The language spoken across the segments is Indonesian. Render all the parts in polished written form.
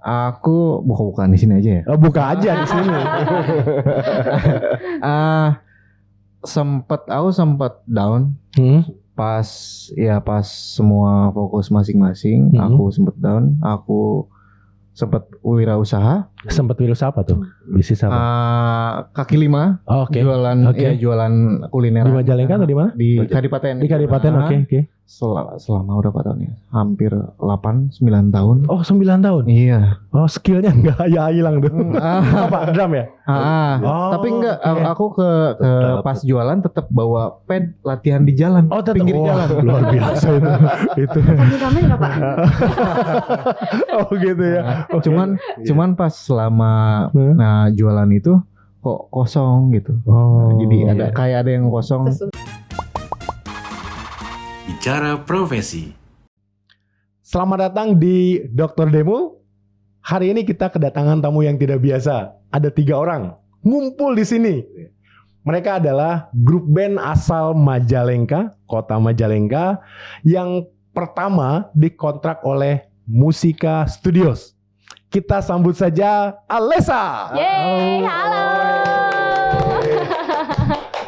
Aku bukan di sini aja ya. Oh, buka aja di sini. Aku sempat down pas semua fokus masing-masing. Aku sempat down. Aku sempat wirausaha. Sempat virus apa tuh? Bisnis apa? Kaki lima. Oh, oke. Jualan kuliner. Di Majalengka atau di mana? Di Kadipaten. Di Kadipaten, oke. Selama berapa tahun ya? Hampir 8-9 tahun. Oh, 9 tahun? Iya. Oh, skillnya enggak ya hilang tuh. Apa? Drum ya? Tapi enggak, aku ke pas jualan tetap bawa pad latihan di jalan. Oh, tetap pinggir jalan. Luar biasa itu. Kami enggak, Pak? Oh, gitu ya. Cuman pas selama jualan itu kok kosong gitu. Jadi ada yang kosong. Bicara profesi. Selamat datang di Dr. Demo. Hari ini kita kedatangan tamu yang tidak biasa. Ada 3 orang ngumpul di sini. Mereka adalah grup band asal Majalengka, kota Majalengka, yang pertama dikontrak oleh Musika Studios. Kita sambut saja Alessa. Yeay, halo.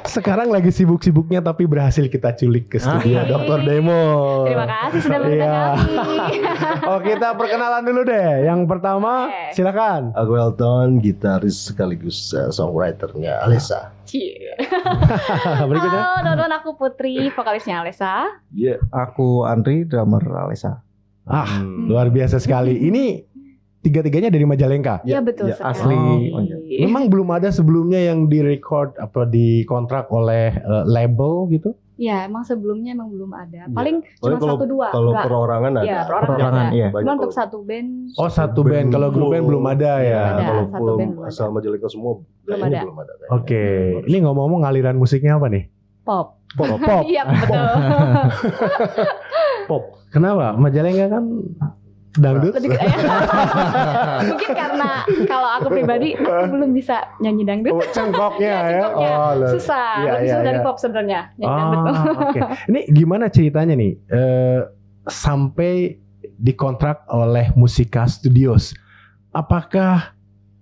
Sekarang lagi sibuk-sibuknya tapi berhasil kita culik ke studio Dr. Demo. Terima kasih sudah mengundang kami. Oh, kita perkenalan dulu deh. Yang pertama, silakan. Aku Elton, gitaris sekaligus songwriternya Alessa. Berikutnya. Halo teman-teman, aku Putri, vokalisnya Alessa. Iya. Aku Andri, drummer Alessa. Luar biasa sekali. Ini tiga-tiganya dari Majalengka. Iya betul ya, asli. Memang belum ada sebelumnya yang direcord apa dikontrak oleh label gitu? Iya, emang sebelumnya belum ada. Paling cuma kalau, 1-2. Kalau perorangan ada. Iya, perorangan iya. Cuma untuk satu band. Oh, satu band. Kalau grup band belum ada ya. Ada, Kalau satu band belum asal Majalengka semua belum kayaknya ada. belum ada. Oke. Ini ngomong-ngomong aliran musiknya apa nih? Pop. Pop. Iya, betul. Pop. Kenapa? Majalengka kan dangdut. Lebih mungkin karena kalau aku pribadi aku belum bisa nyanyi dangdut. Cengkoknya ya. Susah. Lebih susah dari pop sebenarnya nyanyi dangdut. Oke. Ini gimana ceritanya nih? Sampai dikontrak oleh Musika Studios. Apakah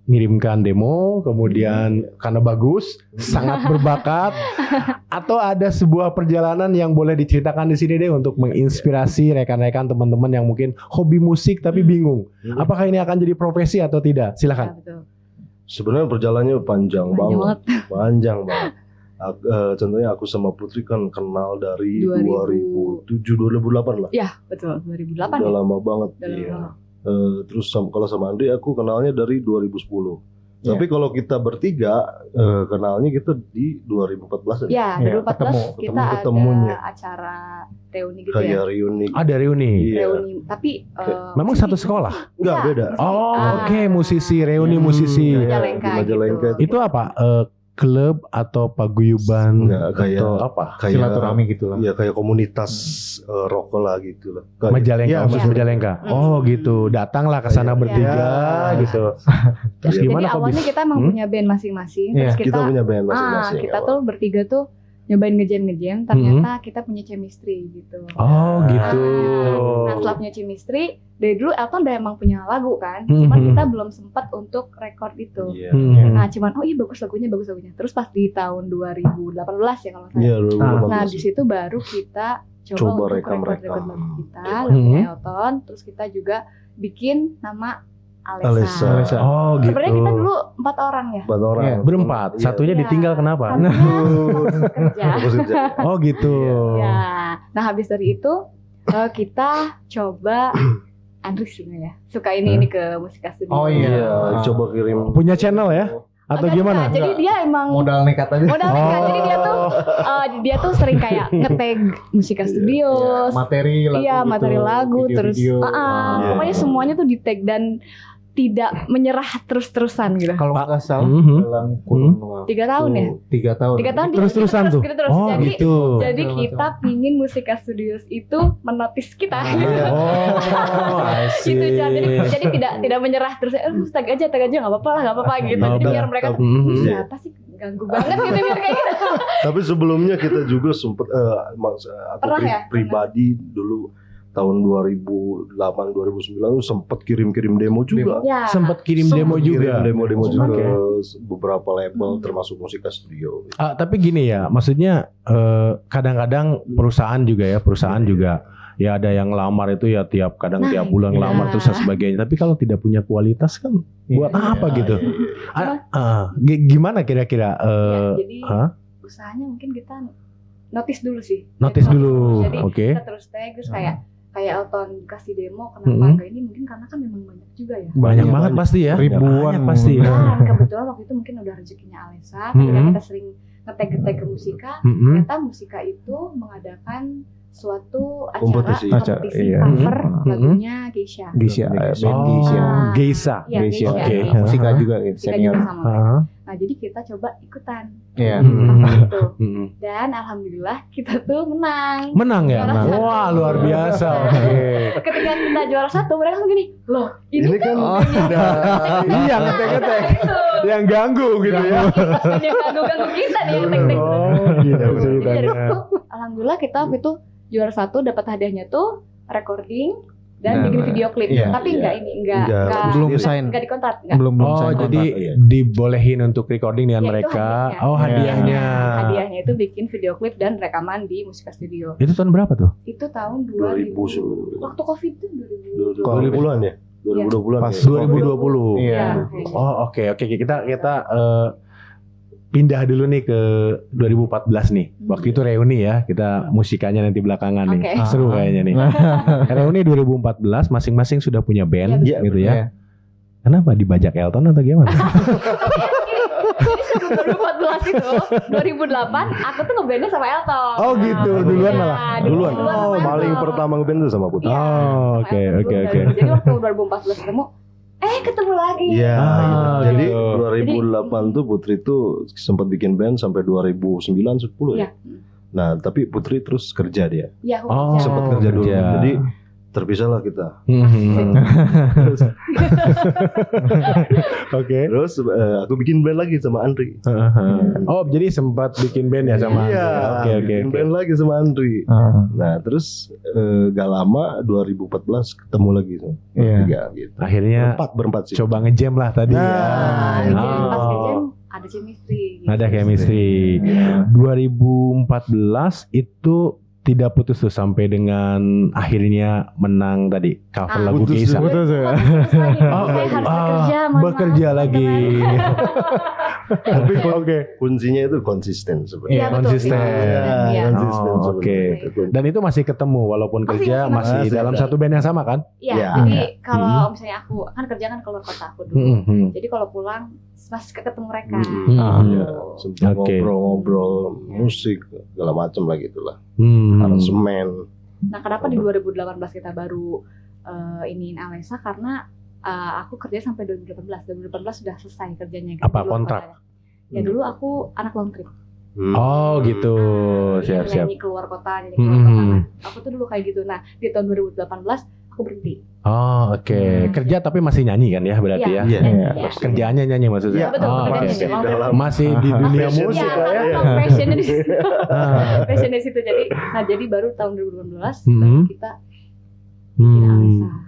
ngirimkan demo, kemudian karena bagus, sangat berbakat, atau ada sebuah perjalanan yang boleh diceritakan di sini deh untuk menginspirasi rekan-rekan teman-teman yang mungkin hobi musik tapi bingung, apakah ini akan jadi profesi atau tidak? Silakan. Ya, betul. Sebenarnya perjalanannya panjang banget. Panjang banget. Contohnya aku sama Putri kan kenal dari 2007 2008 lah. Iya, betul. 2008 Udah ya. lama banget. Iya. Terus kalau sama Andri aku kenalnya dari 2010. Tapi kalau kita bertiga kenalnya kita di 2014 ya. Iya, 2014 kita ketemunya. ada acara reuni gitu Kayak ya. reuni. Ada reuni. Iya. Reuni, tapi Memang satu sekolah? Enggak, Iya. beda. Oh, oke, musisi reuni musisi. Majalengka Itu apa? Klub atau paguyuban atau apa? Kayak silaturahmi gitu lah. Iya, kayak komunitas rokok lah gitu lah. Majalengka, ya, Majalengka. Oh, gitu. Datanglah ke sana bertiga gitu. Terus Jadi gimana kok awalnya kita emang punya band masing-masing, terus kita punya band masing-masing. kita tuh bertiga tuh nyobain ngejam, ternyata kita punya chemistry gitu. Oh, gitu. Nah, setelah punya chemistry, dari dulu Elton udah emang punya lagu kan, cuman kita belum sempat untuk record itu. Nah, cuman iya bagus lagunya. Terus pas di tahun 2018 ya kalau nggak salah. Iya, 2018. Nah, di situ baru kita coba untuk rekam record lagu kita, lagunya Elton, terus kita juga bikin nama Alessa. Oh, gitu. Sebenarnya kita dulu 4 orang ya. 4 orang. Iya. Berempat. Satunya Iya. ditinggal kenapa? Kerja. Oh, gitu. Ya. Nah, habis dari itu kita coba Andri suka ini ke Musika Studio. Oh iya. Coba kirim. Punya channel ya? Atau gimana? Jadi dia emang Modal nekat aja. Jadi dia tuh sering kayak nge-tag Musika Studio, materi lagu. iya, materi lagu, terus pokoknya semuanya tuh di-tag dan tidak menyerah terus-terusan gitu. Kalau nggak salah dalam kurun waktu 3 tahun ya? 3 tahun. 3 tahun Terus-terusan tuh. Terus. Oh, Jadi, gitu. Jadi kita pingin Musika Studios itu menotis kita. Oh, I see. Gitu, jadi tidak menyerah terus. Tag aja nggak apa-apa gitu. Jadi biar mereka siapa sih ganggu banget gitu biar kayak gitu. Tapi sebelumnya kita juga sempat aku Pernah ya? pribadi dulu tahun 2008 2009 tuh sempat kirim demo juga. Ya. Sempat kirim demo juga. Kirim demo juga Oke. ke beberapa label termasuk Musika Studio. Tapi gini ya, maksudnya kadang-kadang perusahaan juga ya ada yang lamar itu ya tiap bulan lamar terus dan sebagainya. Tapi kalau tidak punya kualitas kan buat apa gitu? Gimana kira-kira? Jadi usahanya mungkin kita notice dulu sih. Notice dulu. Jadi kita terus tag terus kayak Elton kasih demo kenapa enggak ini, mungkin karena kan memang banyak juga ya. Banyak banget pasti ya. Ribuan pasti. Dan kebetulan waktu itu mungkin udah rezekinya Alessa, ketika kita sering ngetag ke Musika, ternyata Musika itu mengadakan suatu acara kompetisi cover lagunya Geisha. Geisha. Oke. Musika juga senior. Nah, jadi kita coba ikutan. Iya. Gitu. Dan alhamdulillah kita tuh menang. Menang ya? Wah, luar biasa. Oke. Ketika kita juara 1, mereka langsung gini, "Loh, ini kan iya, ngetek-ngetek. Yang ganggu gitu ya. Yang ganggu kita nih yang tek-tek. Gitu ceritanya. Alhamdulillah kita waktu itu juara 1 dapat hadiahnya tuh recording dan bikin video klip. Tapi enggak belum sign. Enggak dikontrak, belum sign. Jadi dibolehin untuk recording dengan mereka. Hadiahnya. Hadiahnya itu bikin video klip dan rekaman di Musika Studio. Itu tahun berapa tuh? Itu tahun 2000. Waktu Covid tuh 2020-an ya? 2020-an. Pas 2020. Iya. Oh, oke. Kita pindah dulu nih ke 2014 nih. Waktu itu reuni ya, kita musikanya nanti belakangan nih. Seru kayaknya nih. Reuni 2014, masing-masing sudah punya band gitu ya. Kenapa dibajak Elton atau gimana? Jadi sebelum 2014 itu, 2008 aku tuh ngebandnya sama Elton. Oh gitu, duluan malah. Duluan. Paling pertama ngeband itu sama Putri. Oh, oke. Jadi waktu 2014 ketemu lagi. Iya. Jadi 2008 tuh Putri tuh sempat bikin band sampai 2009 10 ya. Nah, tapi Putri terus kerja dia. Iya, sempat kerja dulu. Jadi terpisahlah kita. Oke. Terus aku bikin band lagi sama Andri. Oh, jadi sempat bikin band ya sama Andri. Oke. Bikin band lagi sama Andri. Nah, terus gak lama 2014 ketemu lagi tuh. Gitu. Akhirnya berempat sih. Coba ngejam lah tadi ya. Pas ngejam ada chemistry. Ada chemistry. 2014 itu tidak putus tuh sampai dengan akhirnya menang tadi cover lagu Geisha. Putus ya. Bekerja lagi. Tapi kuncinya itu konsisten sebenarnya. Konsisten. Oke. Dan itu masih ketemu walaupun kerja masih dalam satu band yang sama kan? Iya. Jadi kalau misalnya aku kan kerja kan keluar kota aku dulu. Jadi kalau pulang masih ketemu mereka. Sempat ngobrol-ngobrol musik segala macam lah gitulah. Aransemen. Nah, kenapa di 2018 kita baru iniin Alessa karena aku kerja sampai 2018 sudah selesai kerjanya. Apa kontrak? Ya dulu aku anak long trip. Oh gitu, siap. Nyanyi keluar kota, Aku tuh dulu kayak gitu. Nah, di tahun 2018 aku berhenti. Oh oke. Kerja tapi masih nyanyi kan ya berarti ya? Iya. Kerjaannya nyanyi maksudnya? Betul. Masih di dunia musik lah ya. Passionnya di situ. Passionnya di situ. Jadi baru tahun 2018 kita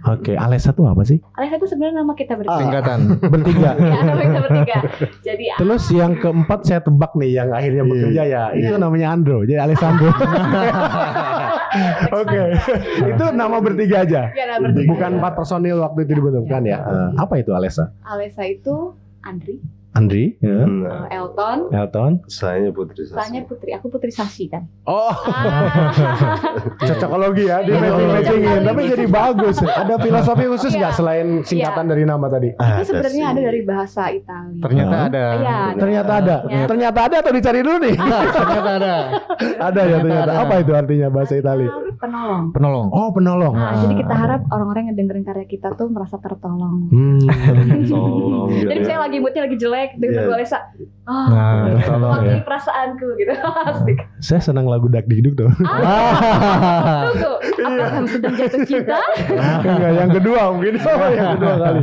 Oke, Alessa tuh apa sih? Alessa itu sebenarnya nama kita bertiga. Singkatan. Bertiga. Ya, nama kita bertiga. Jadi terus yang keempat saya tebak nih yang akhirnya bekerja ya. Itu namanya Andro. Jadi Alessandro. Oke. Itu nama bertiga aja. Ya, nama bertiga. Bukan 4 personil waktu itu dibentukkan ya. Apa itu Alessa? Alessa itu Andri, Elton, saya Putri. Aku Putri Sasi kan. Oh, cocokologi ya, di matchingin, tapi jadi bagus. Ada filosofi khusus nggak selain singkatan dari nama tadi? Itu sebenarnya ada dari bahasa Italia. Ternyata ada. Ternyata ada atau dicari dulu nih? Ternyata ada. Ada ya ternyata. Apa itu artinya bahasa Italia? Penolong. Oh, penolong. Nah, jadi kita harap orang-orang yang dengerin karya kita tuh merasa tertolong. Jadi saya lagi moodnya lagi jelek. Dengan Alessa, mewakili perasaanku gitu. Asik. Saya senang lagu Dak Dikduk tuh. Tunggu, apa kamu sedang jatuh cinta? Enggak, yang kedua mungkin yang kedua kali.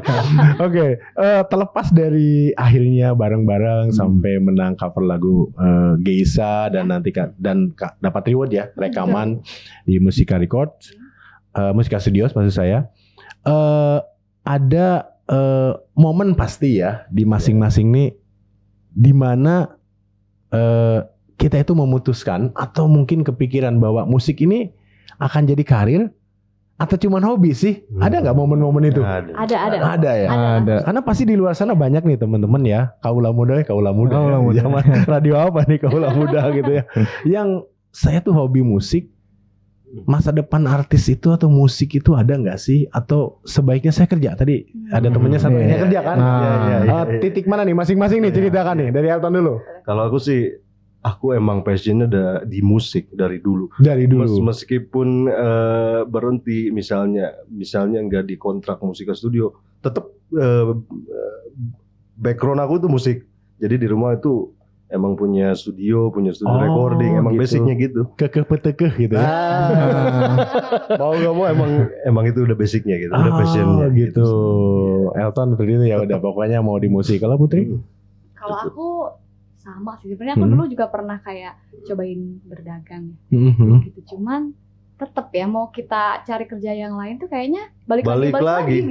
Oke, terlepas dari akhirnya bareng-bareng sampai menang cover lagu Geisha dan nanti dapat reward ya rekaman di Musika Records. Musika Studios maksud saya, ada momen pasti ya di masing-masing nih, di mana kita itu memutuskan atau mungkin kepikiran bahwa musik ini akan jadi karir atau cuman hobi sih? Ada nggak momen-momen itu? Ada ya. Ada. Karena pasti di luar sana banyak nih teman-teman ya, kaula muda. Zaman radio apa nih kaula muda gitu ya. Yang saya tuh hobi musik. Masa depan artis itu atau musik itu ada nggak sih? Atau sebaiknya saya kerja? Tadi ada temennya saya kerja kan? Titik mana nih masing-masing nih ceritakan nih dari Elton dulu. Kalau aku sih, aku emang passionnya di musik dari dulu. Meskipun berhenti misalnya nggak di kontrak Musika Studio, tetap background aku tuh musik. Jadi di rumah itu emang punya studio recording, emang gitu. Basicnya gitu. Kekeh gitu. Mau nggak mau emang itu udah basicnya gitu, udah passionnya gitu. Elton seperti itu ya, udah pokoknya mau di musik. Kalau Putri? Kalau aku sama sih, sebenarnya aku dulu juga pernah kayak cobain berdagang gitu, cuman tetap ya mau kita cari kerja yang lain tuh kayaknya balik lagi.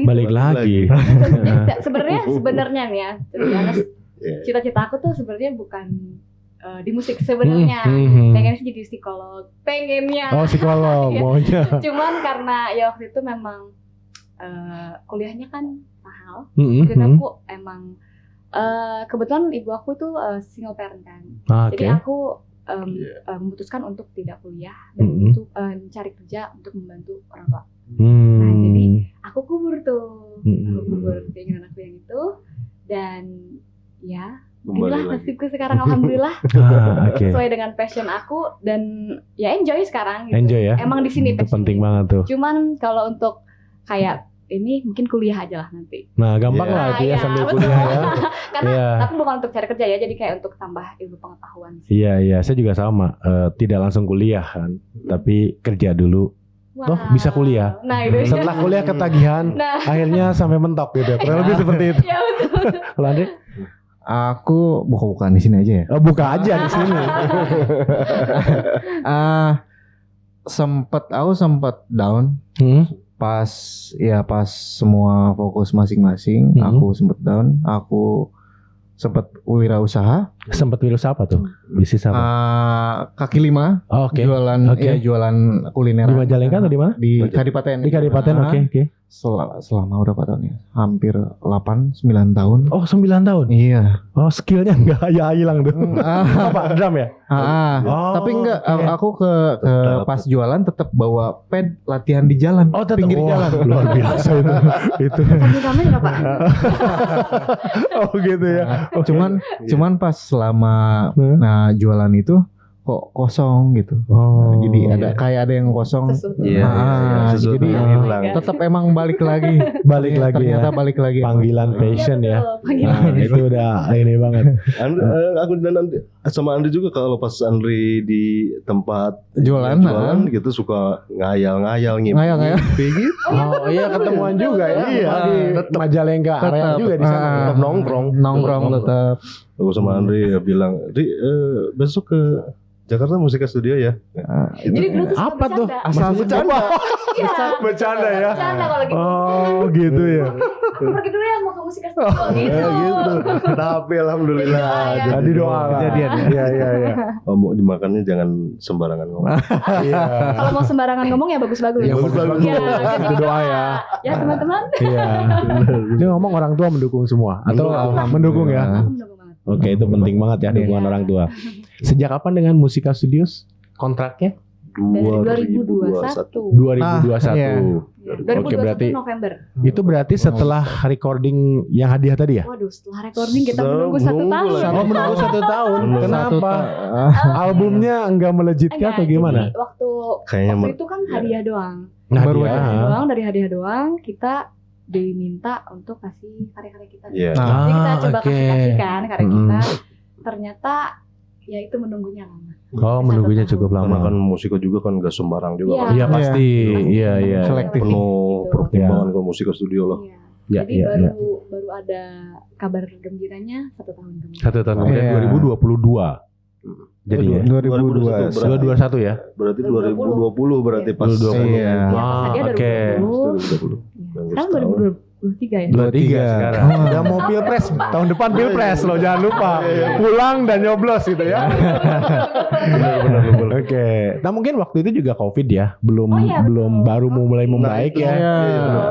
Sebenarnya nih ya, cita-cita aku tuh sebenarnya bukan di musik sebenarnya. Pengen sih jadi psikolog, pengennya. Oh, psikolog maunya. Cuman karena ya waktu itu memang kuliahnya kan mahal, dan aku emang kebetulan ibu aku tuh single parent kan. Jadi aku memutuskan untuk tidak kuliah dan untuk mencari kerja untuk membantu orang tua. Nah, jadi aku kubur keinginan aku yang itu, dan ya inilah nasibku sekarang, alhamdulillah. Sesuai dengan passion aku dan ya enjoy sekarang gitu. Enjoy ya. Emang di sini itu penting banget tuh. Cuman kalau untuk kayak ini mungkin kuliah aja lah nanti. Nah, gampang lah itu ya sambil kuliah ya. Karena tapi bukan untuk cari kerja ya, jadi kayak untuk tambah ilmu pengetahuan. Iya, saya juga sama. Tidak langsung kuliah kan, tapi kerja dulu. Toh bisa kuliah. Nah, itu setelah kuliah ketagihan, akhirnya sampai mentok gitu. Kurang lebih seperti itu. Ya betul. Kalau Andre? Aku bukan di sini aja ya. Buka aja di sini. Sempat down. Pas semua fokus masing-masing, aku sempat down. Aku sempat wirausaha. Sempat wirausaha apa tuh? Bisnis apa? Kaki lima. Jualan kuliner. Di Majalengka atau di mana? Di Kadipaten. Di Kadipaten, oke. Selama berapa tahun ya? Hampir 8-9 tahun. Oh, 9 tahun? Iya. Oh, skillnya enggak hilang tuh. Apa? Drum ya? Tapi enggak, aku ke pas jualan tetap bawa pad latihan di jalan. Oh, tetap pinggir jalan. Luar biasa itu. Sambil Pak. Oh, gitu ya. Cuman pas selama jualan itu kok kosong gitu. Jadi ada yang kosong. Jadi tetap emang balik lagi. Ternyata balik lagi. Panggilan passion ya. Itu udah ini banget. Aku dan Andri, sama Andri juga, kalau pas Andri di tempat jualan gitu suka ngayal gitu. Oh iya, ketemuan juga ya. Iya. Di Majalengka area juga di sana. Tetap nongkrong tetap. Aku sama Andri bilang, besok ke Jakarta Musika Studio ya. Jadi dulu tuh apa tuh? Asal bercanda. Bercanda ya. Bercanda kalau gitu. Oh, gitu ya. Pergi dulu ya mau ke Musika Studio gitu. Tapi alhamdulillah. Tadi doa kejadian. Iya. Mau dimakannya jangan sembarangan ngomong. Iya. Kalau mau sembarangan ngomong ya bagus-bagus. Ya, bagus-bagus. Itu doa ya. Ya teman-teman. Iya. Ini ngomong orang tua mendukung semua atau mendukung ya? Oke, itu penting banget ya dukungan orang tua. Sejak kapan dengan Musika Studios kontraknya? 2021. 2021. Oke, berarti November. Itu berarti setelah recording yang hadiah tadi ya? Waduh, setelah recording kita menunggu 1 tahun. Menunggu 1 tahun. Kenapa? Albumnya enggak melejitkan atau gimana? Waktu itu kan hadiah doang. Dari hadiah doang kita diminta untuk kasih karya-karya kita. Jadi kita coba kasihkan karya kita. Ternyata ya itu menunggunya lama. Menunggunya cukup lama. Karena kan musika juga kan gak sembarang juga. Iya pasti. Iya. Selektif. Penuh pertimbangan ke Musika Studio loh. Jadi baru ada kabar gembiranya 1 tahun kemudian. 1 tahun kemudian 2022. Jadi ya 2021 ya. Berarti 2020 berarti pas 2020. Ya, Oke. 2020. Sekarang 2023 ya. 23 sekarang. Udah mau pilpres tahun depan pilpres loh, jangan lupa pulang dan nyoblos gitu ya. Benar. Oke. Nah mungkin waktu itu juga COVID ya, belum baru mulai membaik ya.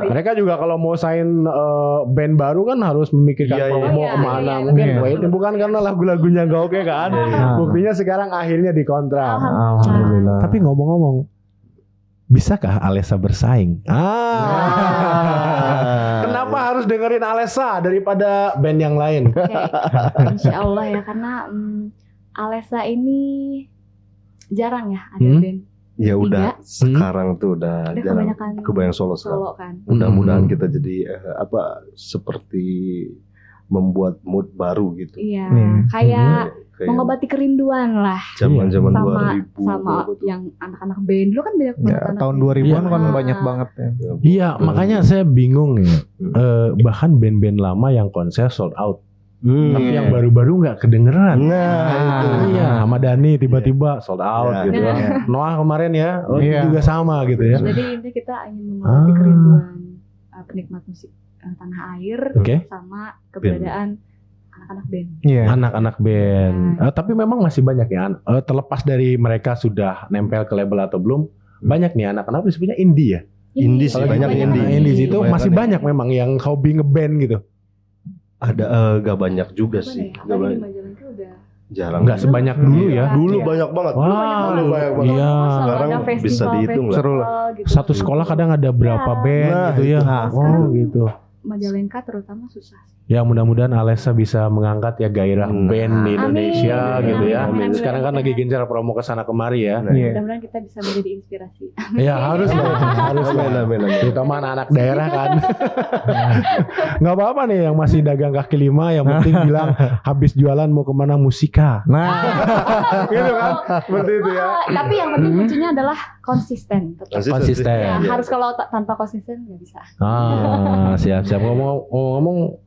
Mereka juga kalau mau sign band baru kan harus memikirkan promo kemana. Mungkin bukan karena lagu-lagunya gak oke kan. Buktinya sekarang akhirnya dikontrak. Alhamdulillah. Tapi ngomong-ngomong, bisakah Alessa bersaing? Kenapa harus dengerin Alessa daripada band yang lain? Insya Allah ya, karena Alessa ini jarang ya ada band. Ya udah sekarang tuh udah jarang kebayang solo kan. Mudah-mudahan kita jadi seperti membuat mood baru gitu. Iya, kayak mengobati kerinduan lah. Zaman-zaman 2000 sama yang anak-anak band dulu kan banyak banget. Tahun 2000-an kan banyak banget ya. Iya, makanya saya bingung ya. Bahkan band-band lama yang konser sold out. Tapi yang baru-baru nggak kedengeran. Iya, sama Dhani tiba-tiba sold out gitu. Noah kemarin ya, juga sama gitu ya. Jadi intinya kita ingin mengobati kerinduan penikmat musik tanah air sama keberadaan anak-anak band. Anak-anak band. Tapi memang masih banyak ya. Terlepas dari mereka sudah nempel ke label atau belum, banyak nih anak-anak sebenarnya indie ya. Indie sih, banyak indie. Indie itu masih banyak memang yang hobi ngeband gitu. Ada gak banyak juga sih. Gak banyak. Jarang. Gak sebanyak dulu ya. Dulu banyak banget. Iya. Sekarang bisa dihitung lah. Seru lah. Satu sekolah kadang ada berapa band gitu ya. Gitu. Majalengka terutama susah. Ya mudah-mudahan Alessa bisa mengangkat ya gairah band di Indonesia gitu ya. Sekarang kan lagi gencar promo ke sana kemari ya. Mudah-mudahan kita bisa menjadi inspirasi. Ya harus lah. Terutama anak-anak daerah kan. Nggak apa-apa nih yang masih dagang kaki lima, yang penting bilang habis jualan mau kemana musika. Gitu kan. Seperti itu ya. Tapi yang penting kuncinya adalah konsisten. Konsisten. Harus kalau tanpa konsisten nggak bisa. Siap. Ngomong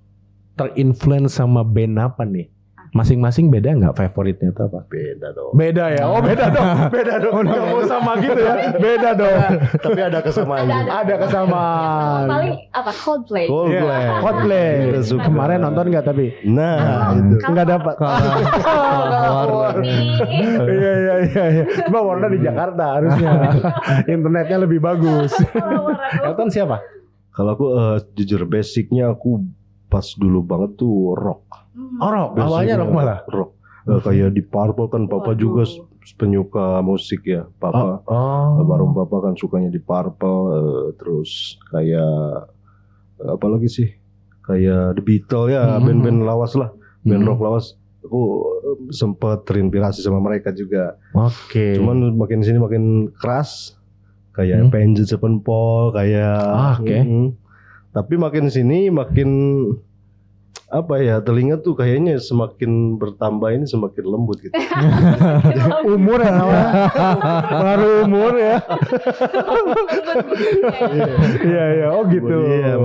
terinfluence sama band apa nih? Masing-masing beda nggak favoritnya itu apa? Beda dong. Beda ya? Oh beda dong. Nggak mau sama gitu ya? Beda dong. Tapi ada kesamaan. Ada kesamaan. Paling apa? Coldplay. Kemarin nonton nggak tapi? Itu nggak dapat. Iya. Cuma Warna di Jakarta harusnya. Internetnya lebih bagus. Elton siapa? Kalau aku jujur basicnya aku pas dulu banget tuh rock. Rock? Awalnya rock malah? Rock. Kayak di Purple kan papa juga penyuka musik ya. Papa. Baru papa kan sukanya di Purple. Terus kayak apa lagi sih? Kayak The Beatles ya, band-band lawas lah. Band rock lawas. Aku sempat terinspirasi sama mereka juga. Oke. Cuman makin sini makin keras. Kayak Avenged Sevenfold, kayak tapi makin sini makin apa ya, telinga tuh kayaknya semakin bertambah ini semakin lembut gitu. Umur ya, baru umur ya. Iya. Oh gitu. Iya,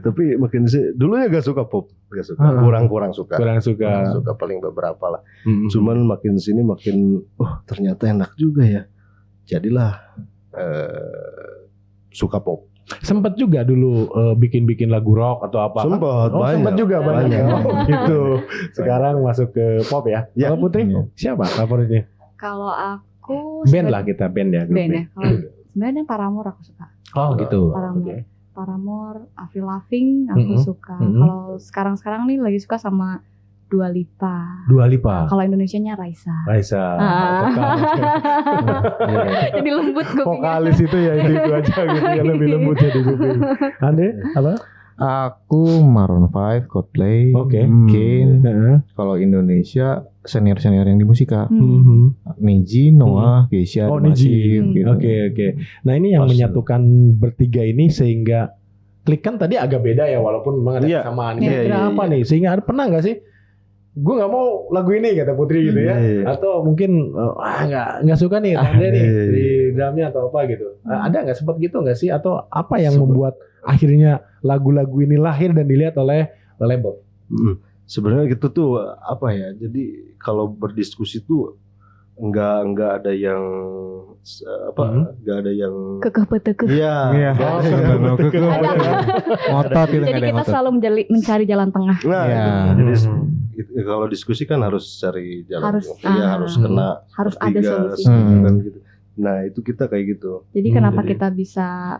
tapi makin sih dulunya gak suka pop, kurang suka. Kurang suka paling beberapa lah. Cuman makin sini makin ternyata enak juga ya. Jadilah suka pop. Sempet juga dulu bikin lagu rock atau apa? Sempet juga banyak. Gitu. Sekarang masuk ke pop ya. Kalau Putri siapa favoritnya? Kalau aku band lah kita band ya. Band ya. Kalau sebenarnya Paramore aku suka. Oh gitu. Paramore, Avril Lavigne aku suka. Kalau sekarang nih lagi suka sama Dua Lipa. Kalau Indonesianya Raisa. Jadi lembut kupingnya. Vokalis itu ya itu aja gitu ya, lebih lembut jadi kuping. Ande apa? Aku Maroon 5, Coldplay, King. Kalau Indonesia senior yang di musika, Niji, Noah, Geisha, Niji. Oke. Nah ini yang menyatukan bertiga ini sehingga klik kan tadi agak beda ya, walaupun memang ada kesamaan. Kira-kira apa nih? Sehingga pernah nggak sih? Gue nggak mau lagu ini kata Putri gitu ya, atau mungkin nggak suka nih tanda nih di drumnya atau apa gitu. Ada nggak sempat gitu nggak sih, atau apa yang membuat akhirnya lagu-lagu ini lahir dan dilihat oleh label? sebenarnya gitu tuh apa ya? Jadi kalau berdiskusi tuh enggak ada yang enggak ada yang kekeh-kekeh. Iya. Ngotot itu. Jadi kita selalu mencari jalan tengah. Nah, ya. jadi kalau diskusi kan harus cari jalan Harus, harus kena harus ada bertiga, solusi. kan gitu. Nah, itu kita kayak gitu. Jadi kenapa kita bisa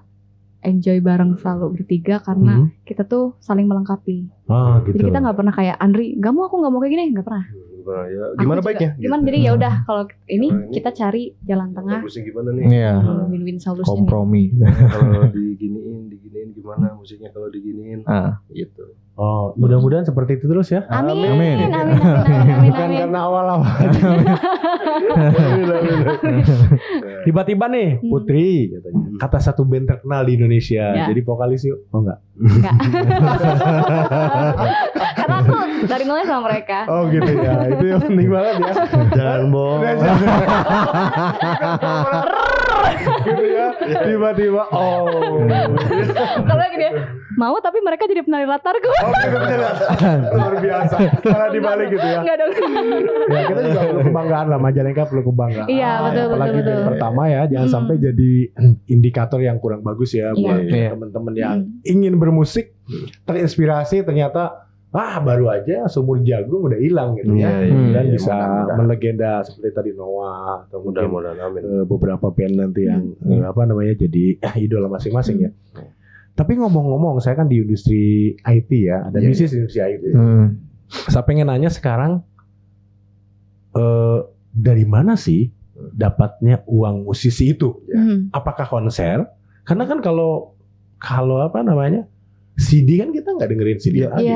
enjoy bareng selalu bertiga karena kita tuh saling melengkapi. Gitu. Jadi kita nggak pernah kayak Andri, "Gak mau, aku nggak mau kayak gini," nggak pernah. Ya, gimana Aku baiknya? juga, gimana gitu. jadi ya udah kalau ini kita cari jalan tengah. Bagusnya gimana nih? Iya. Win-win solution. Kompromi. Kalau diginiin gimana musiknya kalau diginiin? Gitu. Oh, mudah-mudahan seperti itu terus ya. Amin. Amin. Bukan karena awal-awal. Tiba-tiba nih Putri katanya, kata satu band terkenal di Indonesia. Ya. Jadi vokalis yuk. Oh enggak? Enggak. Karena aku dari nolnya sama mereka. Oh gitu ya. Itu yang penting banget ya. Jangan bohong. Gitu ya. Tiba-tiba Kalau gini, mau tapi mereka jadi penari latarku. Oh gitu ya. Luar biasa. Malah dibalik gitu ya. Enggak dong. Ya kita juga perlu kebanggaan lah, Majalengka perlu kebanggaan. Iya, betul, Apalagi betul. band pertama ya, jangan sampai jadi indikator yang kurang bagus ya buat Iya. teman-teman yang ingin bermusik, terinspirasi ternyata baru aja seumur jagung udah hilang gitu ya. Dan bisa melegenda seperti tadi Noah atau mungkin Mudah-mudahan amin. beberapa band nanti yang jadi idola masing-masing ya. Tapi ngomong-ngomong, saya kan di industri IT ya, ada bisnis di industri IT. Saya pengen nanya sekarang, dari mana sih dapatnya uang musisi itu? Apakah konser? Karena kan kalau apa namanya CD kan kita nggak dengerin CD lagi.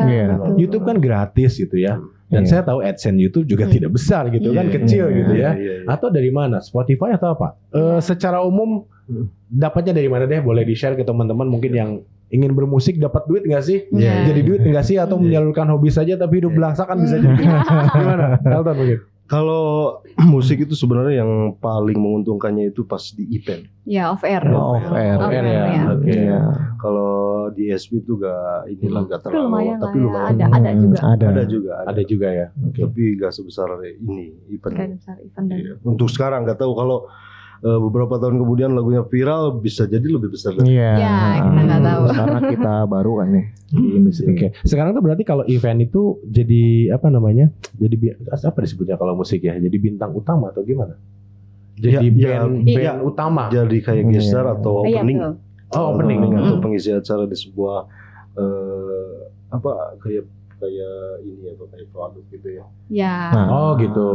YouTube kan gratis gitu ya. Dan saya tahu AdSense YouTube juga tidak besar gitu kan, kecil gitu ya. Atau dari mana? Spotify atau apa? Secara umum dapatnya dari mana deh? Boleh di-share ke teman-teman mungkin yang ingin bermusik, dapat duit nggak sih? Jadi duit nggak sih? Atau menyalurkan hobi saja tapi hidup belangsa kan bisa jadi. Gimana? Elton mungkin. Kalau musik itu sebenarnya yang paling menguntungkannya itu pas di event. Ya, off air. Off air ya. Oke. Kalau di SB itu gak terlalu, lumayan tapi lah ya. lumayan. Ada juga. Ada juga ya. Tapi gak sebesar ini event. Kan besar event dan Iya. Untuk sekarang gak tahu kalau beberapa tahun kemudian lagunya viral bisa jadi lebih besar. Iya. Ya, kita nggak tahu. Karena kita baru kan nih di industri. Oke. Sekarang tuh berarti kalau event itu jadi apa namanya? Jadi apa disebutnya kalau musik ya? Jadi bintang utama atau gimana? Jadi band utama. Jadi kayak gestar atau opening. Opening atau pengisi acara di sebuah kayak ini ya, kayak produk gitu ya. Ya. Gitu.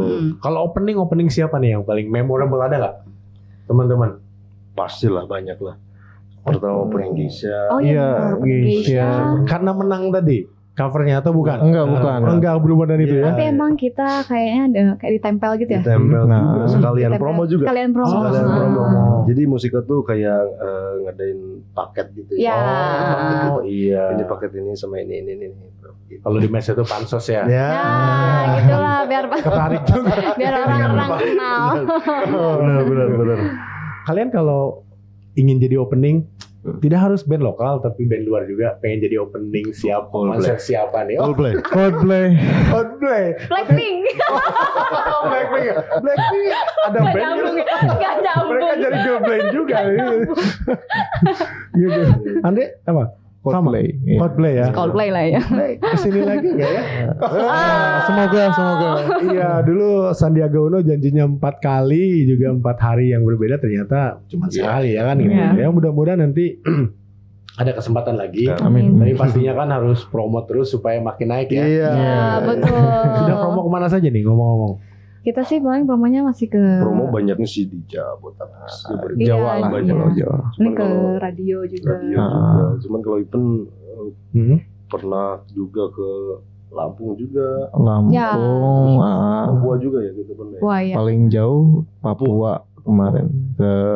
Kalau opening siapa nih yang paling memorable, ada nggak, teman-teman? Pastilah banyak lah. Pertama opening Geisha. Oh iya, Geisha. Karena menang tadi covernya atau bukan? Bukan. Enggak berubah dari itu ya. Tapi emang kita kayaknya ada kayak ditempel gitu ya. Ditempel juga, sekalian Ditempel. promo juga. Sekalian promo. Sekalian promo. Jadi Musika tuh kayak ngadain paket gitu ya. Ya. Iya. Ini paket ini sama ini. Gitu. Kalau di mes itu pansos ya. Ya. Nah, gitulah biar Ketarik juga. biar orang-orang kenal. Benar. Kalian kalau ingin jadi opening, tidak harus band lokal tapi band luar juga pengen jadi opening siapa, konser siapa nih? Coldplay. Blackpink. Blackpink ada band Gak nyambung. mereka jadi girl band juga gitu. Andre apa? Coldplay. Coldplay ya. Coldplay lah ya. Kesini lagi nggak ya? Semoga. Iya, dulu Sandiaga Uno janjinya 4 kali juga 4 hari yang berbeda, ternyata cuma sekali ya kan gitu. Ya mudah-mudahan nanti ada kesempatan lagi. Amin. Tapi pastinya kan harus promo terus supaya makin naik ya. Iya. Ya, betul. Sudah promo kemana saja nih ngomong-ngomong? Kita sih paling promonya masih ke Promo banyaknya sih di Jabodetabek. Jawa lah. Jawa. Ini ke radio juga. Cuman kalau event pernah juga ke Lampung juga. Lampung. Papua juga ya gitu kan. Wah, ya. Paling jauh Papua kemarin.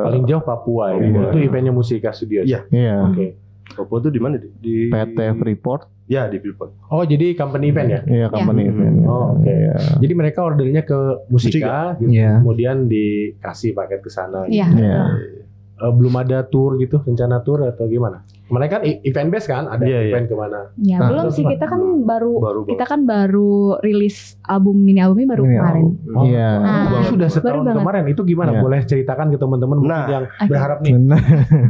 Paling jauh Papua ya. Itu eventnya Musika Studio. Iya. Oke. Papua tuh di mana? Di PT Freeport. Ya, di Freeport. Oh, jadi company event ya? Iya, company event. Oh, oke. Jadi mereka ordernya ke Musika, Iya. kemudian dikasih paket ke sana. Iya. Gitu. belum ada tour gitu, rencana tour atau gimana? Kemarin kan event base kan, ada event kemana? Ya belum sih, kita kan baru rilis mini albumnya baru kemarin. Iya. Sudah setahun kemarin. Itu gimana? Boleh ceritakan ke teman-teman mungkin yang berharap nih.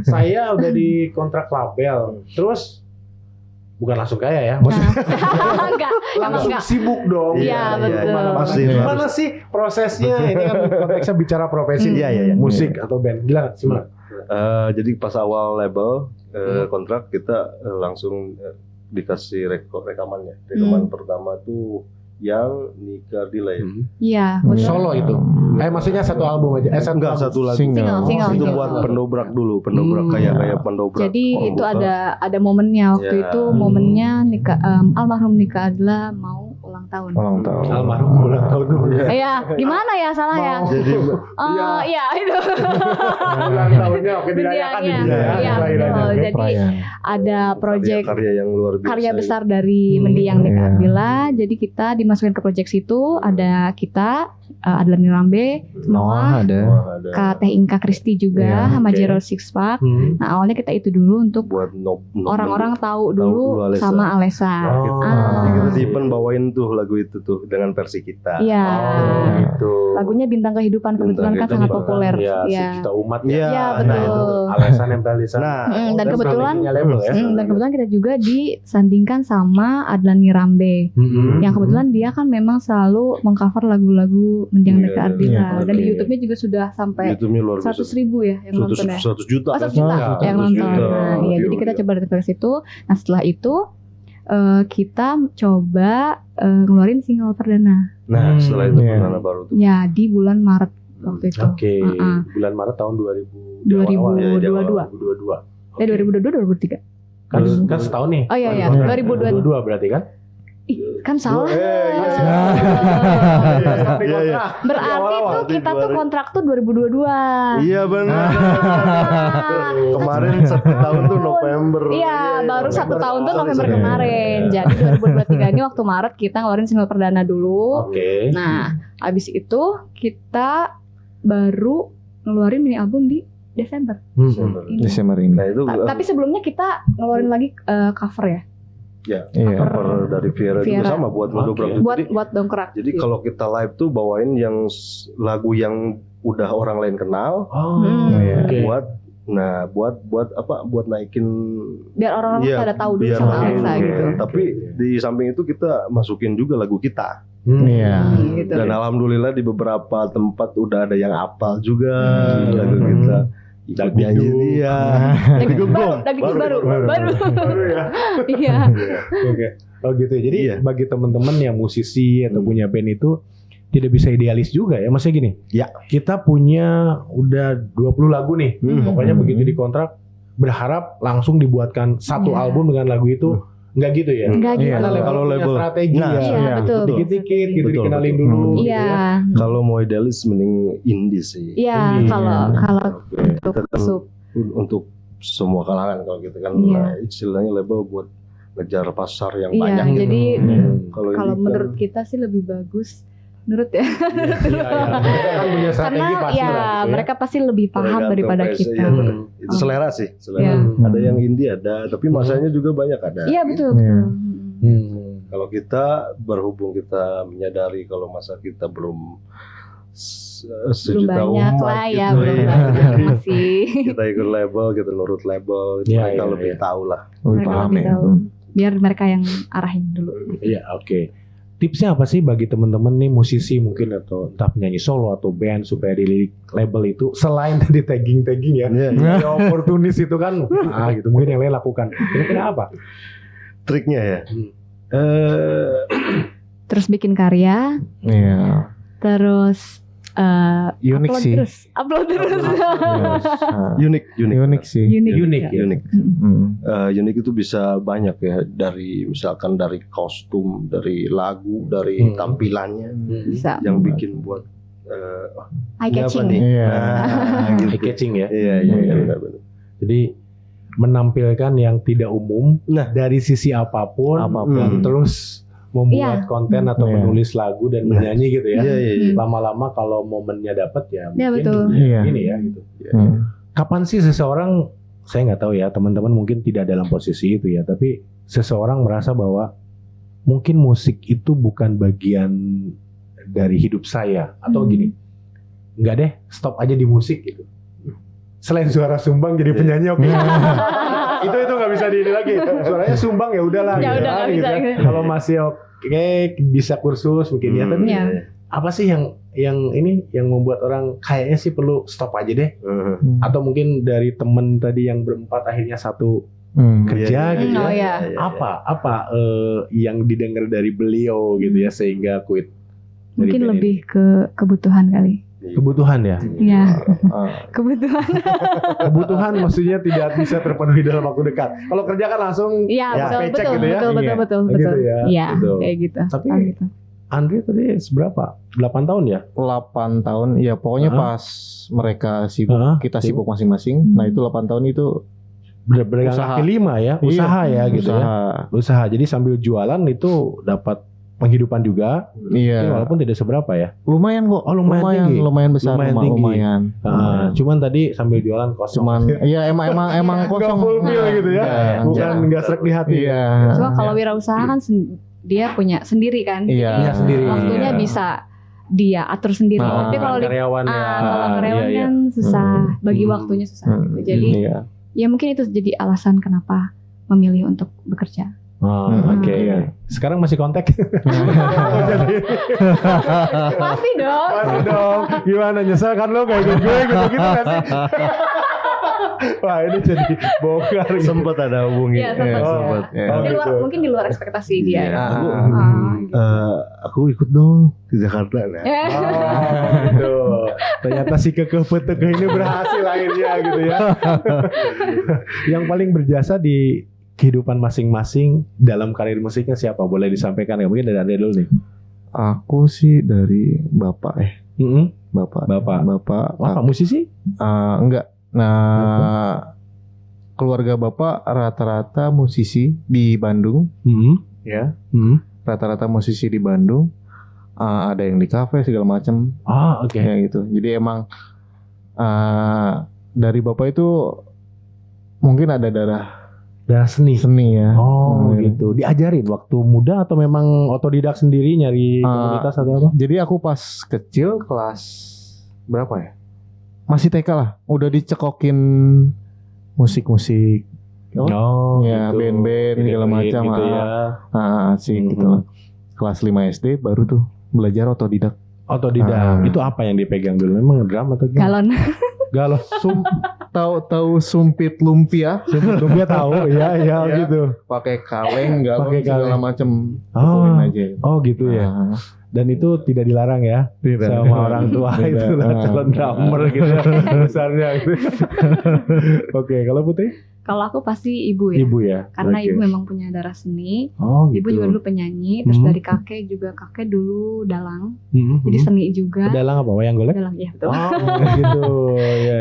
Saya udah di kontrak label, terus bukan langsung kaya ya, maksudnya langsung sibuk dong. Iya betul. Gimana sih prosesnya? Ini kan konteksnya bicara profesi musik atau band. Gimana? Jadi pas awal label kontrak kita langsung dikasih rekamannya. Rekaman pertama tuh yang Nika Ardila ya. Iya. Solo itu. Maksudnya satu album aja. Enggak, satu lagu. Single. Itu buat pendobrak dulu, kayak pendobrak. Jadi itu ada momennya waktu itu, momennya almarhum Nika Ardila mau ulang tahun. Almarhum ulang tahun dulu. Iya, gimana ya salah ya? Jadi iya itu. Ulang tahunnya oke dirayakan gitu ya. Iya, betul. Jadi ada proyek karya yang luar biasa. Karya besar dari mendiang Nika Ardila. Jadi kita dimasukin ke proyek situ, ada kita Adlani Rambe, Noah, Kak Teh Inka Kristi juga, sama Gerald Sixpack. Nah awalnya kita itu dulu untuk buat orang-orang tahu dulu sama Alessa. Kita simpen bawain tuh lagu itu tuh dengan versi kita. Iya. Gitu. Lagunya Bintang Kehidupan kebetulan kan sangat populer. Iya. Sejuta umat ya. Iya betul. Alessa nempel di sana. Dan kebetulan kita juga disandingkan sama Adlani Rambe. Yang kebetulan dia kan memang selalu mengcover lagu-lagu mendiang Nika Ardila. Dan di YouTube-nya juga sudah sampai 100.000 ya yang nonton ya. 100 juta. 100 juta yang nonton. Nah, ya jadi kita coba dari situ. Nah setelah itu kita coba ngeluarin single perdana. Nah setelah itu perdana baru tuh. Ya di bulan Maret waktu itu. Oke. Bulan Maret tahun 2022. 2023. Kan setahun nih. Oh iya 2022 berarti kan? Kan salah. Berarti tuh kita tuh kontrak tuh 2022. Iya benar. Kemarin 1 tahun tuh November. Iya, baru 1 tahun tuh November kemarin. Jadi 2023 ini waktu Maret kita ngeluarin single perdana dulu. Oke. Nah, abis itu kita baru ngeluarin mini album di Desember. Desember ini. Nah, itu tapi sebelumnya kita ngeluarin lagi cover ya. Ya, cover dari Viera juga sama buat ngedobrak. Buat dongkrak. Jadi kalau kita live tuh bawain yang lagu yang udah orang lain kenal. Buat naikin biar orang-orang pada tahu dulu sama Alessa gitu. Tapi di samping itu kita masukin juga lagu kita. Gitu. Dan alhamdulillah di beberapa tempat udah ada yang hafal juga lagu kita. Ikut nyanyi dia. Baru ya. Iya. Oke. Oh gitu. Jadi bagi teman-teman yang musisi atau punya band itu tidak bisa idealis juga ya. Maksudnya gini. Ya, kita punya udah 20 lagu nih. Pokoknya begitu dikontrak berharap langsung dibuatkan satu album dengan lagu itu. Enggak gitu ya? Enggak gitu. Kalau label strategi betul. Dikit-dikit gitu dikenalin dulu. Iya. Gitu ya. Kalau mau idealis mending indie sih. Iya, kalau untuk semua kalangan kalau gitu kan. Istilahnya label buat ngejar pasar yang banyak. Iya, jadi kalau menurut kita sih lebih bagus. Menurut ya. Kan punya strategi pasti. Mereka pasti lebih paham daripada kita. Itu selera sih, selera. Ada yang indie ada, tapi masanya juga banyak ada. Iya betul. Kalau kita berhubung kita menyadari kalau masa kita belum sejuta banyak umat lah ya, gitu masih. Kita ikut label, kita nurut label, mereka lebih tahu lah. Lebih paham ya. Biar mereka yang arahin dulu. Iya, oke. Tipsnya apa sih bagi teman-teman nih musisi mungkin atau entah penyanyi solo atau band supaya dilirik label itu selain tadi tagging ya, oportunis itu kan, gitu mungkin yang lain lakukan. Kira-kira apa? Triknya ya. Terus bikin karya. Iya. Terus unik sih. Upload terus. Unik sih. Unik. Unik itu bisa banyak ya, dari misalkan dari kostum, dari lagu, dari tampilannya. Bisa. Yang bikin buat eye catching. Eye catching ya. Iya. Jadi menampilkan yang tidak umum dari sisi apapun. Dan terus membuat konten atau menulis lagu dan menyanyi gitu ya. Lama-lama kalau momennya dapat ya mungkin betul. Ini ya gitu. kapan sih seseorang, saya nggak tahu ya, teman-teman mungkin tidak dalam posisi itu ya, tapi seseorang merasa bahwa mungkin musik itu bukan bagian dari hidup saya, atau gini, nggak deh, stop aja di musik gitu. Selain suara sumbang jadi penyanyi, oke. itu nggak bisa di ini lagi. Suaranya sumbang ya udahlah. Ya gitu, udah nggak gitu. bisa. Kalau masih oke, bisa kursus mungkin ya. Tapi apa sih yang membuat orang kayaknya sih perlu stop aja deh? Atau mungkin dari temen tadi yang berempat akhirnya satu kerja gitu ya. Apa yang didengar dari beliau gitu ya sehingga quit? Mungkin lebih ke kebutuhan kali. Kebutuhan ya? Iya. Kebutuhan. Kebutuhan maksudnya tidak bisa terpenuhi dalam waktu dekat. Kalau kerja kan langsung paycheck gitu ya. Betul. Gitu ya. Iya, kayak gitu. Tapi Andre tadi seberapa? 8 tahun ya? 8 tahun. Ya pokoknya pas mereka sibuk, kita sibuk masing-masing. Nah itu 8 tahun itu berdagang kaki lima ya, usaha ya gitu ya. Usaha. Jadi sambil jualan itu dapat penghidupan juga. Iya. Walaupun tidak seberapa ya. Lumayan kok. Oh, lumayan besar, lumayan. Cuman tadi sambil jualan kosong. Iya emang kosong. Gak fulfill gitu ya. Bukan nggak serak di hati. Iya. Cuma kalau wirausaha kan dia punya sendiri kan. Iya. Sendiri. Waktunya bisa dia atur sendiri. Tapi kalau karyawan kalau karyawan kan susah, bagi waktunya susah. Gitu. Jadi ya mungkin itu jadi alasan kenapa memilih untuk bekerja. Oke. Sekarang masih kontak? Masih dong. Gimana, nyesel kan lo kayak gue gitu gak sih? Wah ini jadi bongkar. Sempat ada hubungi. Iya sempat. Mungkin di luar ekspektasi dia. Aku ikut dong ke Jakarta lah. Gitu. Ternyata si kekeh-tekeh ini berhasil akhirnya gitu ya. Yang paling berjasa di kehidupan masing-masing dalam karir musiknya siapa? Boleh disampaikan ya? Mungkin dari Anda dulu nih. Aku sih dari bapak Bapak musisi? Enggak. Nah, keluarga bapak rata-rata musisi di Bandung, ya. Rata-rata musisi di Bandung. Ada yang di kafe segala macam. Oke. Ya gitu. Jadi emang dari bapak itu mungkin ada darah seni ya. Gitu. Diajarin waktu muda atau memang otodidak sendiri nyari komunitas atau apa? Jadi aku pas kecil kelas berapa ya? Masih TK lah. Udah dicekokin musik-musik. Ya, gitu. band-band segala macam gitu ya. Asik gitu. Kelas 5 SD baru tuh belajar otodidak. Itu apa yang dipegang dulu? Memang drum atau gimana? Galon. Tahu sumpit lumpia? Sumpit lumpia tahu, ya gitu. Pakai kaleng, galon segala macam. Aja. Gitu ya. Dan itu tidak dilarang ya sama orang tua. Itulah calon drummer gitu besarnya gitu. Oke, kalau Putri? Kalau aku pasti ibu ya. Ibu ya. Karena ibu memang punya darah seni. Gitu. Ibu juga dulu penyanyi, terus dari kakek dulu dalang. Jadi seni juga. Dalang apa? Wayang golek? Dalang, ya betul. Gitu.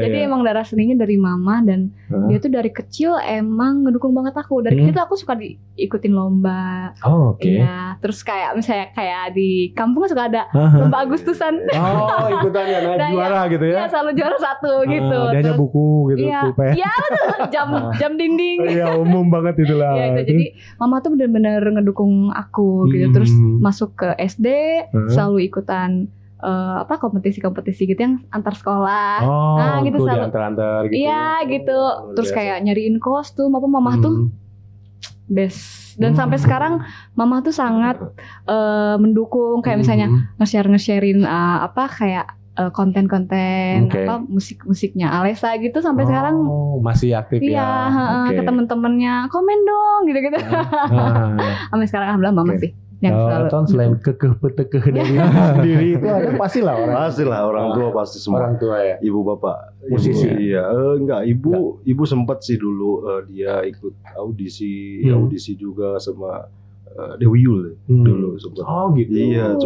Jadi emang darah seninya dari mama dan dia tuh dari kecil emang ngedukung banget aku. Dari kecil tuh aku suka diikutin lomba. Iya, terus kayak misalnya kayak di kampung suka ada lomba Agustusan. Ikutannya juara gitu ya. Iya, selalu juara 1 gitu. Dia hanya buku gitu, pulpen. Iya, jam dinding. Iya, umum banget itulah. Iya, itu jadi mama tuh benar-benar ngedukung aku gitu. Terus masuk ke SD selalu ikutan kompetisi-kompetisi gitu yang antar sekolah. Gitu selalu antar gitu. Iya, gitu. Terus kayak nyariin kostum mama tuh best. Dan sampai sekarang mama tuh sangat mendukung kayak misalnya nge-sharein kayak konten-konten musik-musiknya Alessa gitu sampai sekarang masih aktif ya. Ke temen-temennya komen dong gitu-gitu. Sampai sekarang alhamdulillah mama sih yang selalu selain kekeh-tekeh dari sendiri itu ada pastilah orang tua pasti semua. Orang tua ya. Ibu bapak musisi. Iya, enggak, ibu sempat sih dulu dia ikut audisi juga sama Dewi Yul dulu sempat. Gitu. Iya,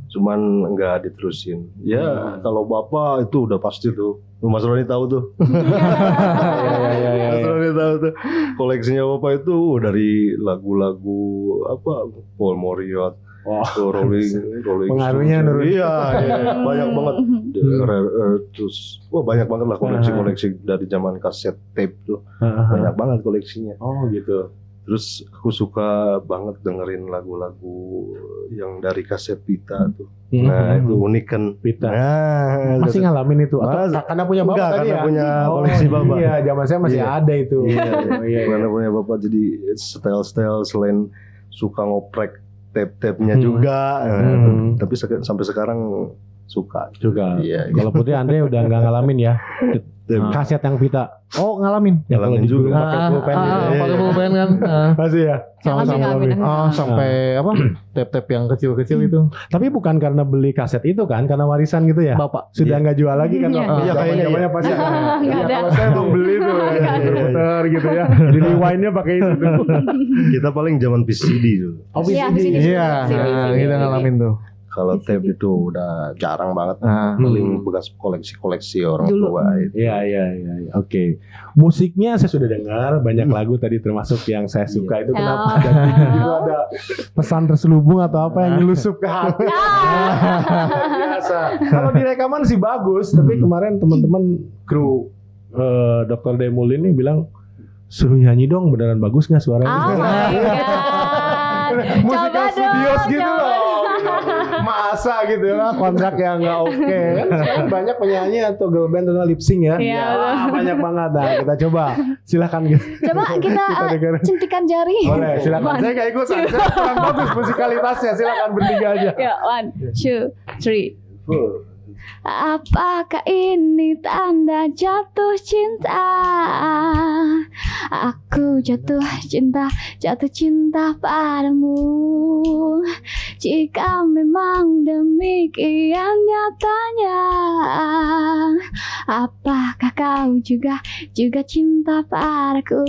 cuman enggak diterusin. Ya, kalau bapak itu udah pasti tuh. Mas Roni tahu tuh. Mas Roni tahu tuh. Koleksinya bapak itu dari lagu-lagu Paul Moriot, Rolling pengaruhnya nurun. Iya, banyak banget. Terus banyak banget lah koleksi dari zaman kaset tape tuh. Banyak banget koleksinya. Oh gitu. Terus aku suka banget dengerin lagu-lagu yang dari kaset pita tuh. Nah itu unik kan pita. Nah, masih ngalamin itu? Atau karena punya bapak tadi ya? Punya koleksi bapak. Iya, zaman saya masih ada itu. Karena punya bapak jadi style-style selain suka ngoprek tape-tape-nya juga. Tapi sampai sekarang suka. Iya. Kalau Putri Andre udah nggak ngalamin ya? Kaset yang pita. Oh ngalamin. Ngalamin juga. Pakai pulpen kan. Masih ya. Sama sampai apa? Tape-tape yang kecil-kecil itu. Tapi bukan karena beli kaset itu kan, karena warisan gitu ya. Bapak sudah nggak jual lagi kan? Iya kayaknya pasti. Kalau saya belum beli tuh, puter gitu ya. Jadi rewind-nya pakai itu. Kita paling zaman VCD dulu. Oh VCD. Iya, kita ngalamin tuh. Kalau tape itu udah jarang banget, paling bekas koleksi orang tua itu. Iya. Oke. Musiknya saya sudah dengar banyak lagu tadi termasuk yang saya suka itu kenapa? Dan itu ada pesan terselubung atau apa yang nyelusup ke hati. Biasa. Kalau di rekaman sih bagus, tapi kemarin teman-teman kru Dr. Demul ini bilang suruh nyanyi dong, beneran bagus nggak suaranya? Musik studios gitu loh. Masa gitu ya, kontrak yang nggak oke kan? Sekarang banyak penyanyi atau girl band atau lip sync ya. Banyak banget. Nah kita coba, silakan gitu. Coba kita centikan jari. Boleh, silakan. Saya nggak ikutan, saya kurang bagus musikalitasnya. Silakan bertiga aja. Ya, 1, 2, 3. Apakah ini tanda jatuh cinta? Aku jatuh cinta padamu. Jika memang demikian nyatanya, apakah kau juga cinta padaku?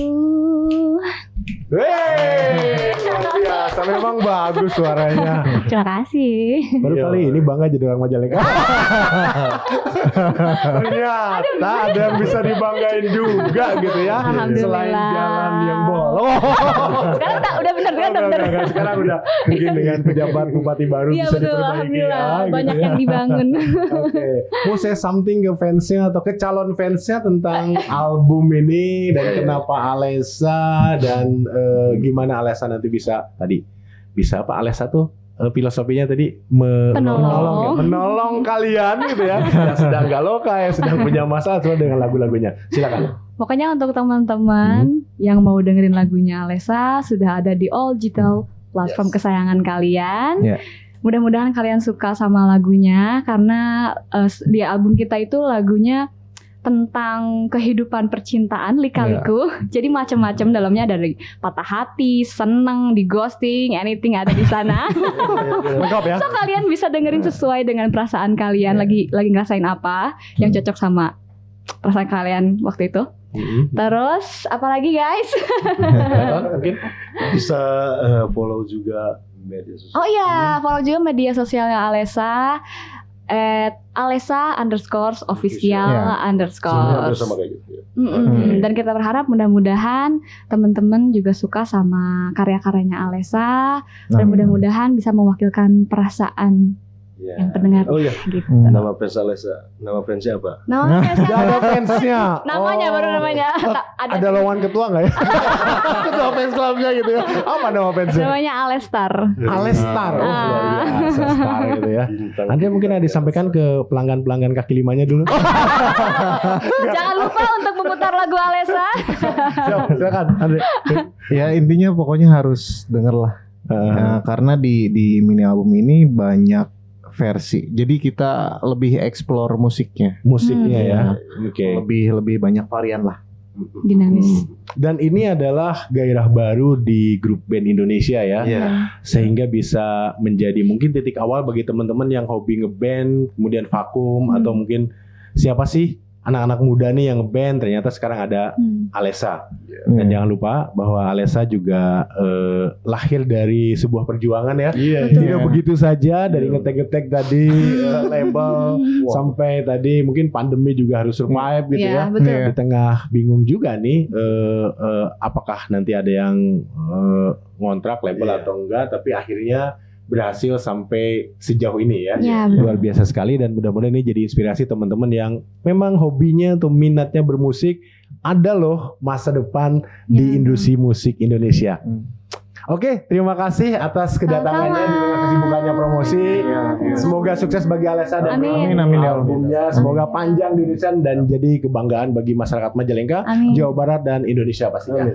Luar biasa, memang bagus suaranya. Terima kasih. Baru kali ini bangga jadi orang Majalengka. Ternyata ada yang bisa dibanggain juga gitu ya. Selain jalan yang bolong. Sekarang udah benar. Sekarang udah mungkin dengan pejabat bupati baru bisa diperbaiki ya. Banyak yang dibangun. Oke. Mau say something ke fansnya atau ke calon fansnya tentang album ini dan kenapa Alesha dan gimana Alesha nanti bisa apa Alesha tuh filosofinya tadi menolong kalian gitu ya yang sedang galoka, yang sedang punya masalah dengan lagu-lagunya. Silakan. Pokoknya untuk teman-teman yang mau dengerin lagunya Alesha sudah ada di all digital platform kesayangan kalian. Mudah-mudahan kalian suka sama lagunya karena di album kita itu lagunya tentang kehidupan percintaan lika-liku. Jadi macam-macam dalamnya, dari patah hati, seneng, di ghosting, anything ada di sana. Lengkap ya. So kalian bisa dengerin sesuai dengan perasaan kalian lagi ngerasain apa yang cocok sama perasaan kalian waktu itu. Terus apalagi guys? Mungkin bisa follow juga media sosial. Oh iya, follow juga media sosialnya Alesha. @Alesha_official_. Sama kayak gitu. Dan kita berharap mudah-mudahan teman-teman juga suka sama karya-karyanya Alesha dan mudah-mudahan bisa mewakilkan perasaan yang pendengar. Oh iya. Gitu. Nama fans Alesha, nama fansnya apa? Ada fansnya. Namanya baru namanya. Ada lawan ketua nggak ya? Ketua fans clubnya gitu ya. Apa nama fansnya? Namanya Alestar. Alestar. Luar biasa Star gitu ya. Anda mungkin ada disampaikan ke pelanggan kaki limanya dulu. Jangan lupa untuk memutar lagu Alesha. Silakan Andre. Ya intinya pokoknya harus denger lah. Karena di mini album ini banyak versi. Jadi kita lebih explore musiknya ya. Oke. Lebih banyak varian lah. Dinamis. Dan ini adalah gairah baru di grup band Indonesia ya. Sehingga bisa menjadi mungkin titik awal bagi teman-teman yang hobi ngeband, kemudian vakum atau mungkin siapa sih anak-anak muda nih yang ngeband, ternyata sekarang ada Alesha. Dan jangan lupa bahwa Alesha juga lahir dari sebuah perjuangan ya. Tidak begitu saja dari ngetek-ngetek tadi label sampai tadi mungkin pandemi juga harus survive gitu ya. Di tengah bingung juga nih apakah nanti ada yang ngontrak label atau enggak, tapi akhirnya berhasil sampai sejauh ini ya. Ya, luar biasa sekali, dan mudah-mudahan ini jadi inspirasi teman-teman yang memang hobinya atau minatnya bermusik. Ada loh masa depan di industri musik Indonesia. Oke, terima kasih atas kedatangannya di tengah kesibukannya promosi. Semoga sukses bagi Alessa dan albumnya. Semoga panjang di Indonesia dan jadi kebanggaan bagi masyarakat Majalengka, Jawa Barat dan Indonesia pastinya.